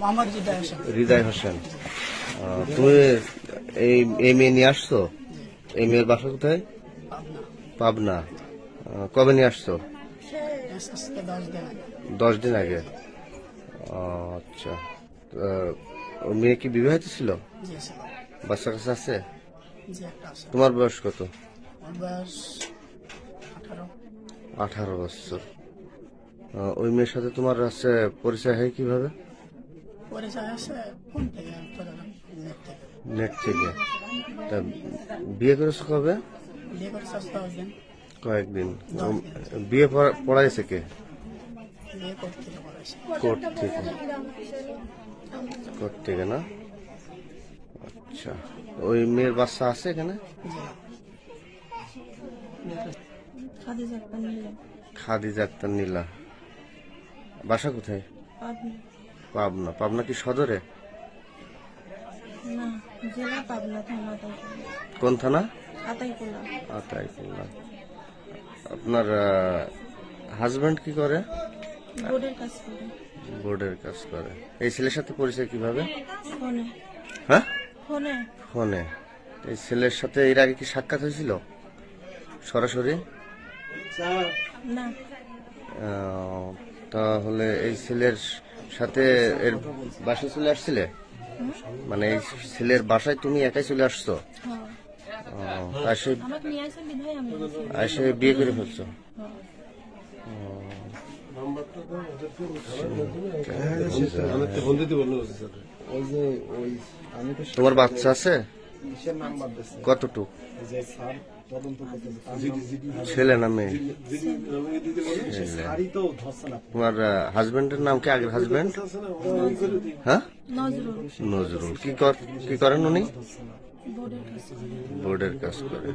মোহাম্মদ হৃদয় হোসেন। হৃদয় হোসেন। তুমি এই মেয়ে নিয়ে আসছো? এই মেয়ের বাসা কোথায়? পাবনা। পাবনা। কবে নিয়ে আসছো? আজকে 10 দিন আগে। 10 দিন আগে। আচ্ছা। ও মেয়ে কি বিবাহিত ছিল? জি ছিল। বাচ্চা কাছে আছে? জি একটা আছে। তোমার বয়স কত? আমার বয়স 18। 18 বছর। ওই মেয়ের সাথে তোমার আছে পরিচয় হয় কিভাবে? পরিচয় আছে কোন থেকে? নেট থেকে। নেট থেকে। তা বিয়ে করেছো কবে? বিয়ে করেছে আজ 10 দিন। কয়েকদিন। বিয়ে পড়াইছে কে? বিয়ে করতে থেকে পড়াইছে। কোর্ট থেকে। কোর্ট থেকে না? আচ্ছা। ওই মেয়ের বাচ্চা আছে এখানে? জি। খাদিজা আক্তার নীলা। বাসা কোথায়? পাবনা। পাবনা কি সদরে? না, জেলা পাবনা, থানা কোন থানা? আতাইকুলা। আতাইকুলা। আপনার হাজবেন্ড কি করে? বোর্ডের কাজ করে। বোর্ডের কাজ করে। এই ছেলের সাথে পরিচয় কিভাবে? ফোনে। হ্যাঁ, ফোনে। ফোনে। এই ছেলের সাথে এর আগে কি সাক্ষাৎ হয়েছিল সরাসরি? না। তাহলে এই ছেলের সাথে এর বাসায় চলে আসছিলে? মানে এই ছেলের বাসায় তুমি একাই চলে আসছো? আমাকে নিয়ে আসেন বিধায় আমি এসে বিয়ে করে ফেলছো? তোমার বাচ্চা আছে? কতটুক? ছেলে না মেয়ে? তোমার হাজবেন্ডের নাম কি? আগের হাজবেন্ড? হ্যাঁ, নজরুল। কি করেন উনি? বোর্ডের কাজ করে।